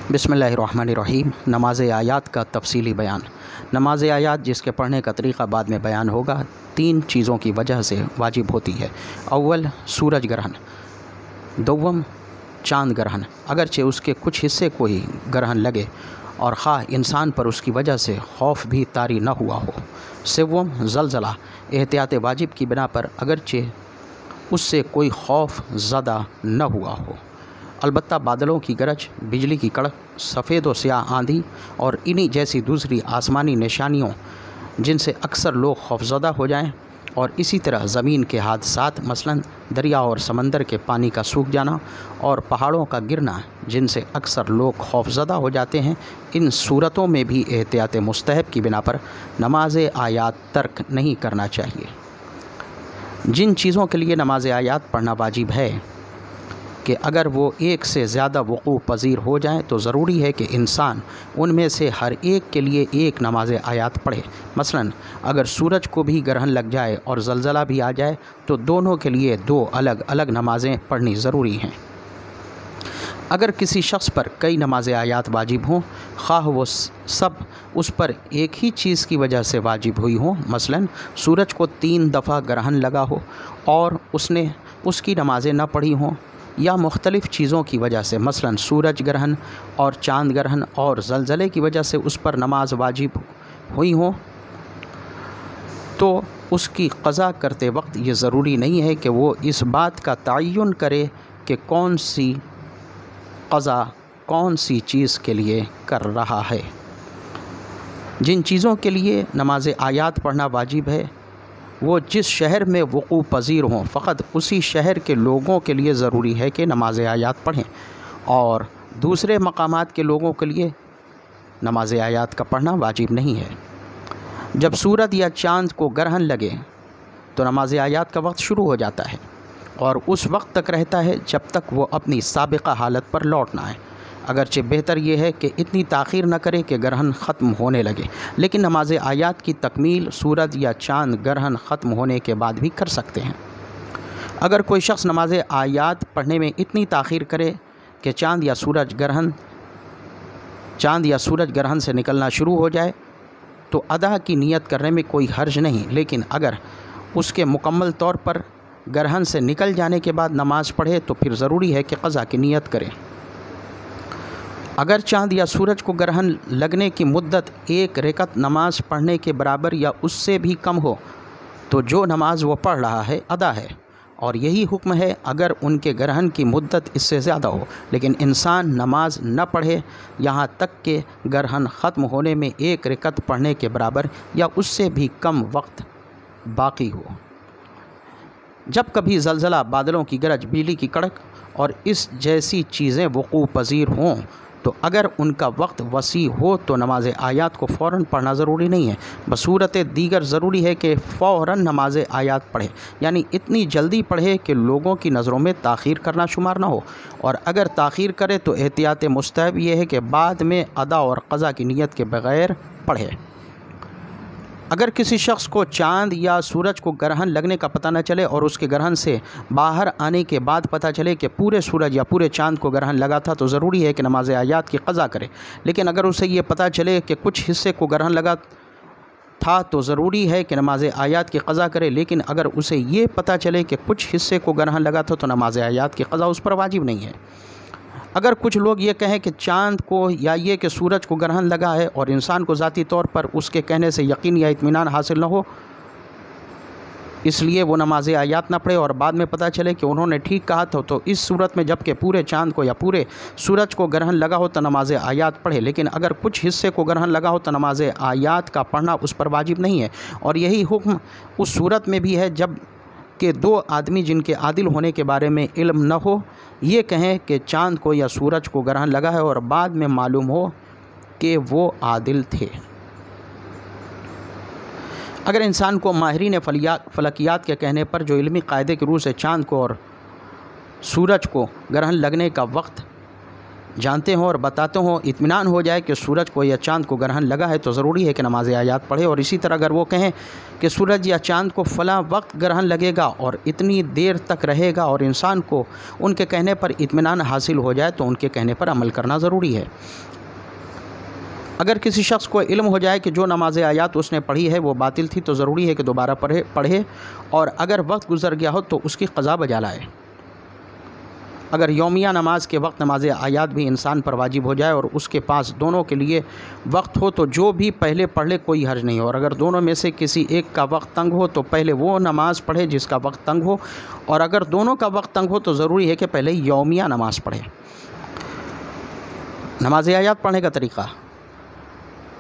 बिस्मिल्लाहिर्रहमानिर्रहीम। नमाज आयात का तफसीली बयान। नमाज आयात जिसके पढ़ने का तरीक़ा बाद में बयान होगा, 3 चीज़ों की वजह से वाजिब होती है। अव्वल सूरज ग्रहण, दोम चाँद ग्रहण, अगरचे उसके कुछ हिस्से को ही ग्रहण लगे और ख़ा इंसान पर उसकी वजह से खौफ भी तारी न हुआ हो। सिवम ज़लज़ला, एहतियात वाजिब की बिना पर अगरचे उससे कोई खौफ ज़दा न हुआ हो। अलबत्ता बादलों की गरज, बिजली की कड़क, सफ़ेद व स्याह आंधी और इन्हीं जैसी दूसरी आसमानी निशानियों जिनसे अक्सर लोग खौफज़दा हो जाएं, और इसी तरह ज़मीन के हादसात मसलन दरिया और समंदर के पानी का सूख जाना और पहाड़ों का गिरना जिनसे अक्सर लोग खौफज़दा हो जाते हैं, इन सूरतों में भी एहतियात मुस्तहब की बिना पर नमाज आयात तर्क नहीं करना चाहिए। जिन चीज़ों के लिए नमाज आयात पढ़ना वाजिब है कि अगर वो एक से ज़्यादा वक़ू पज़ीर हो जाएं तो ज़रूरी है कि इंसान उनमें से हर एक के लिए एक नमाज आयात पढ़े। मसलन अगर सूरज को भी ग्रहण लग जाए और ज़लज़ला भी आ जाए तो दोनों के लिए 2 अलग अलग नमाज़ें पढ़नी ज़रूरी हैं। अगर किसी शख्स पर कई नमाज आयात वाजिब हों, ख़्वाह वो सब उस पर एक ही चीज़ की वजह से वाजिब हुई हों, मसलन सूरज को 3 दफ़ा ग्रहण लगा हो और उसने उसकी नमाज़ें न पढ़ी हों, या मुख्तलिफ़ चीज़ों की वजह से मसलन सूरज ग्रहण और चाँद ग्रहण और ज़लज़ले की वजह से उस पर नमाज वाजिब हुई हो, तो उसकी क़ज़ा करते वक्त ये ज़रूरी नहीं है कि वो इस बात का तयन करे कि कौन सी क़ज़ा कौन सी चीज़ के लिए कर रहा है। जिन चीज़ों के लिए नमाज आयात पढ़ना वाजिब है वो जिस शहर में वक़ू पज़ीर हों, फ़क़त उसी शहर के लोगों के लिए ज़रूरी है कि नमाज आयात पढ़ें, और दूसरे मकामात के लोगों के लिए नमाज आयात का पढ़ना वाजिब नहीं है। जब सूरज या चाँद को ग्रहण लगे तो नमाज आयात का वक्त शुरू हो जाता है और उस वक्त तक रहता है जब तक वो अपनी साबिक़ा हालत पर लौट ना आए। अगरचे बेहतर ये है कि इतनी ताख़ीर न करे कि ग्रहण ख़त्म होने लगे, लेकिन नमाज आयात की तकमील सूरज या चाँद ग्रहण ख़त्म होने के बाद भी कर सकते हैं। अगर कोई शख्स नमाज आयात पढ़ने में इतनी ताख़ीर करे कि चाँद या सूरज ग्रहण से निकलना शुरू हो जाए तो अदा की नीयत करने में कोई हर्ज नहीं, लेकिन अगर उसके मुकम्मल तौर पर ग्रहण से निकल जाने के बाद नमाज़ पढ़े तो फिर ज़रूरी है कि क़ज़ा की नीयत करे। अगर चाँद या सूरज को ग्रहण लगने की मुद्दत 1 रकअत नमाज पढ़ने के बराबर या उससे भी कम हो तो जो नमाज वो पढ़ रहा है अदा है, और यही हुक्म है अगर उनके ग्रहण की मुद्दत इससे ज़्यादा हो, लेकिन इंसान नमाज न पढ़े यहाँ तक कि ग्रहण ख़त्म होने में 1 रकअत पढ़ने के बराबर या उससे भी कम वक्त बाकी हो। जब कभी ज़लज़ला, बादलों की गरज, बिजली की कड़क और इस जैसी चीज़ें वक़ू पज़ीर हों तो अगर उनका वक्त वसी हो तो नमाज आयात को फ़ौरन पढ़ना ज़रूरी नहीं है। बसूरत दीगर ज़रूरी है कि फ़ौरन नमाज आयात पढ़े, यानी इतनी जल्दी पढ़े कि लोगों की नज़रों में ताख़ीर करना शुमार ना हो, और अगर ताख़ीर करे तो एहतियात मुस्तहब ये है कि बाद में अदा और क़ज़ा की नीयत के बग़ैर पढ़े। अगर किसी शख्स को चाँद या सूरज को ग्रहण लगने का पता न चले और उसके ग्रहण से बाहर आने के बाद पता चले कि पूरे सूरज या पूरे चाँद को ग्रहण लगा था तो ज़रूरी है कि नमाज आयात की क़ज़ा करे। लेकिन अगर उसे ये पता चले कि कुछ हिस्से को ग्रहण लगा था तो ज़रूरी है कि नमाज आयात की क़ज़ा करे। लेकिन अगर उसे ये पता चले कि कुछ हिस्से को ग्रहण लगा था तो नमाज आयात की क़ज़ा उस पर वाजिब नहीं है। अगर कुछ लोग ये कहें कि चाँद को या ये कि सूरज को ग्रहण लगा है और इंसान को ज़ाती तौर पर उसके कहने से यकीन या इत्मीनान हासिल न हो, इसलिए वो नमाज आयात ना पढ़े और बाद में पता चले कि उन्होंने ठीक कहा था, तो इस सूरत में जबकि पूरे चाँद को या पूरे सूरज को ग्रहण लगा हो तो नमाज आयात पढ़े। लेकिन अगर कुछ हिस्से को ग्रहण लगा हो तो नमाज आयात का पढ़ना उस पर वाजिब नहीं है, और यही हुक्म उस सूरत में भी है जब कि 2 आदमी जिनके आदिल होने के बारे में इल्म न हो ये कहें कि चाँद को या सूरज को ग्रहण लगा है और बाद में मालूम हो कि वो आदिल थे। अगर इंसान को माहिरीन फ़लकियात के कहने पर जो इल्मी कायदे की रूह से चाँद को और सूरज को ग्रहण लगने का वक्त जानते हों और बताते हों, इत्मीनान हो जाए कि सूरज को या चाँद को ग्रहण लगा है, तो ज़रूरी है कि नमाज आयात पढ़े। और इसी तरह अगर वो कहें कि सूरज या चाँद को फ़लाँ वक्त ग्रहण लगेगा और इतनी देर तक रहेगा, और इंसान को उनके कहने पर इत्मीनान हासिल हो जाए, तो उनके कहने पर अमल करना ज़रूरी है। अगर किसी शख्स को इल्म हो जाए कि जो नमाज आयात उसने पढ़ी है वो बातिल थी, तो ज़रूरी है कि दोबारा पढ़े और अगर वक्त गुज़र गया हो तो उसकी क़ज़ा बजा लाए। अगर यौमिया नमाज के वक्त नमाज आयात भी इंसान पर वाजिब हो जाए और उसके पास दोनों के लिए वक्त हो, तो जो भी पहले पढ़ ले कोई हर्ज नहीं हो। और अगर दोनों में से किसी एक का वक्त तंग हो तो पहले वो नमाज़ पढ़े जिसका वक्त तंग हो, और अगर दोनों का वक्त तंग हो तो ज़रूरी है कि पहले यौमिया नमाज पढ़े। नमाज आयात पढ़ने का तरीक़ा।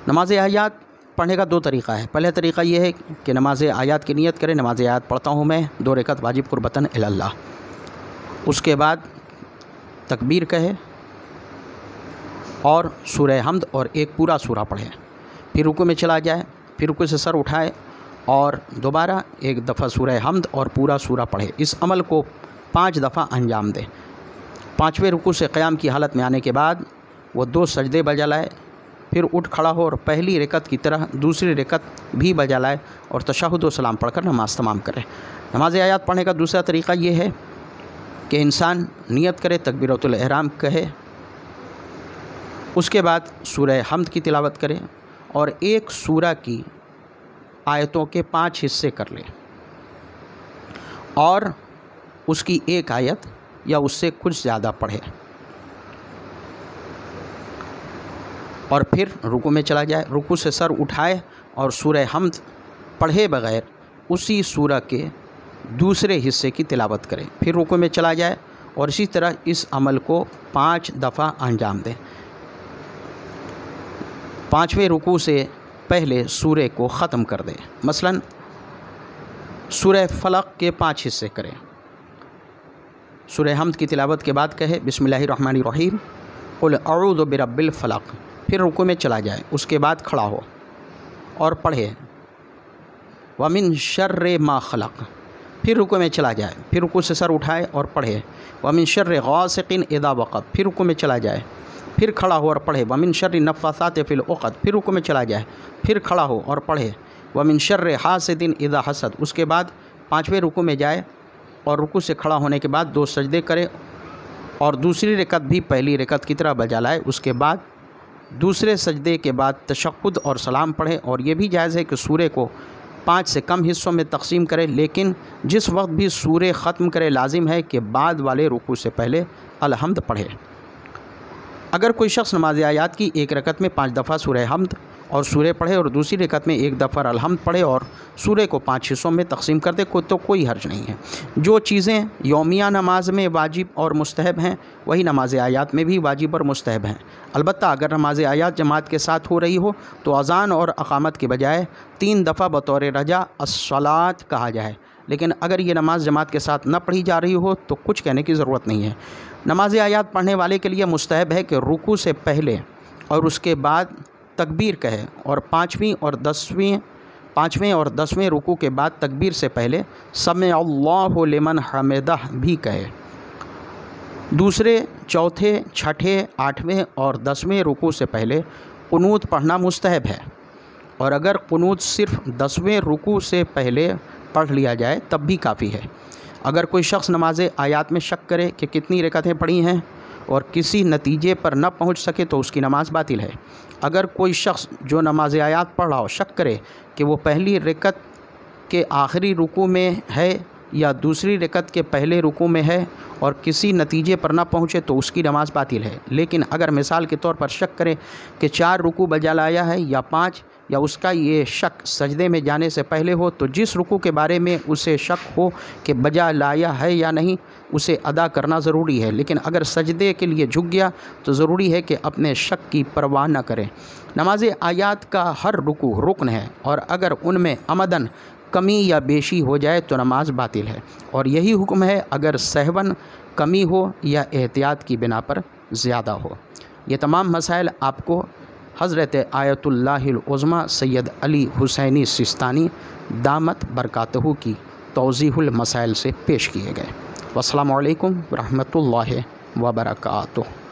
नमाज आयात पढ़ने का 2 तरीक़ा है। पहला तरीक़ा ये है कि नमाज आयात की नियत करें, नमाज आयात पढ़ता हूँ मैं 2 रकात वाजिब कुर्बतन इल्लाह। उसके बाद तकबीर कहे और सूरह हम्द और एक पूरा सूरा पढ़े, फिर रुकू में चला जाए, फिर रुकू से सर उठाए और दोबारा एक दफ़ा सूरह हम्द और पूरा सूरा पढ़े। इस अमल को 5 दफ़ा अंजाम दे। 5वें रुकू से क़याम की हालत में आने के बाद वो 2 सजदे बजा लाए, फिर उठ खड़ा हो और पहली रकत की तरह दूसरी रकत भी बजा लाए और तशहुद व सलाम पढ़कर नमाज तमाम करे। नमाज आयात पढ़ने का दूसरा तरीक़ा ये है कि इंसान नियत करे, तकबीरतुल इहराम कहे, उसके बाद सूरह हम्द की तिलावत करे और एक सूरा की आयतों के 5 हिस्से कर ले और उसकी एक आयत या उससे कुछ ज़्यादा पढ़े और फिर रुकू में चला जाए, रुकू से सर उठाए और सूरह हम्द पढ़े बग़ैर उसी सूरा के दूसरे हिस्से की तिलावत करें, फिर रुकू में चला जाए और इसी तरह इस अमल को 5 दफ़ा अंजाम दें। 5वें रुकू से पहले सूरे को ख़त्म कर दें। मसलन सूरह फलक के 5 हिस्से करें। सूरह हम्द की तिलावत के बाद कहे बिस्मिल्लाहिर्रहमानिर्रहीम कुल अऊज़ु बिरब्बिल फलक, फिर रुकू में चला जाए, उसके बाद खड़ा हो और पढ़े वमिन शर्रे मा खलक, फिर रुकू में चला जाए, फिर रुकू से सर उठाए और पढ़े वमिन शर्रे गासिकिन इज़ा वक़ब, फिर रुकू में चला जाए, फिर खड़ा हो और पढ़े वमिन शर्रि नफ़्फ़ासाति फ़िल उक़द, फिर रुकू में चला जाए, फिर खड़ा हो और पढ़े वमिन शर्रि हासिदिन इज़ा हसद। उसके बाद 5वें रुकू में जाए और रुकू से खड़ा होने के बाद 2 सजदे करे और दूसरी रकत भी पहली रकत की तरह बजा लाए। उसके बाद दूसरे सजदे के बाद तशहुद और सलाम पढ़े। और ये भी जायज़ है कि सूरे को 5 से कम हिस्सों में तकसीम करे, लेकिन जिस वक्त भी सूरे ख़त्म करे लाजिम है कि बाद वाले रुकू से पहले अलहम्द पढ़े। अगर कोई शख्स नमाज आयात की एक रकत में 5 दफ़ा सूरह हम्द और सूरे पढ़े और दूसरी रकत में 1 दफ़ा अलहम्द पढ़े और सूरे को 5 हिस्सों में तकसीम कर दे तो कोई हर्ज नहीं है। जो चीज़ें यौमिया नमाज में वाजिब और मुस्तहब हैं वही नमाज आयात में भी वाजिब और मुस्तहब हैं। अलबत्ता अगर नमाज आयात जमात के साथ हो रही हो तो अज़ान और अक़ामत के बजाय 3 दफ़ा बतौर रजा अस्सलात कहा जाए, लेकिन अगर ये नमाज जमात के साथ न पढ़ी जा रही हो तो कुछ कहने की ज़रूरत नहीं है। नमाज आयात पढ़ने वाले के लिए मुस्तहब है कि रुकू से पहले और उसके बाद तकबीर कहे और 5वें और 10वें रुकू के बाद तकबीर से पहले समी अल्लाहु लिमन हमिदह भी कहे। दूसरे, चौथे, छठे, 8वें और 10वें रुकू से पहले कुनूत पढ़ना मुस्तहब है और अगर कुनूत सिर्फ़ 10वें रुकू से पहले पढ़ लिया जाए तब भी काफ़ी है। अगर कोई शख्स नमाज आयात में शक करे कि कितनी रकतें पढ़ी हैं और किसी नतीजे पर न पहुंच सके तो उसकी नमाज बातिल है। अगर कोई शख्स जो नमाज आयात पढ़ रहा हो शक करे कि वो पहली रकत के आखिरी रुकू में है या दूसरी रकत के पहले रुकू में है और किसी नतीजे पर ना पहुँचे तो उसकी नमाज बातिल है। लेकिन अगर मिसाल के तौर पर शक करे कि 4 रुकू बजा लाया है या 5, या उसका ये शक सजदे में जाने से पहले हो, तो जिस रुकू के बारे में उसे शक हो कि बजा लाया है या नहीं उसे अदा करना ज़रूरी है। लेकिन अगर सजदे के लिए झुक गया तो ज़रूरी है कि अपने शक की परवाह न करें। नमाज आयात का हर रुकू रुकन है और अगर उनमें अमदन कमी या बेशी हो जाए तो नमाज बातिल है। और यही हुक्म है अगर सहवन कमी हो या एहतियात की बिना पर ज़्यादा हो। ये तमाम मसाइल आपको हज़रत आयतुल्लाहिल उज़्मा सैयद अली हुसैनी सिस्तानी दामत बरकातहू की तौज़ीहुल मसाइल से पेश किए गए। वस्सलामु अलैकुम व रहमतुल्लाहि व बरकातुहू।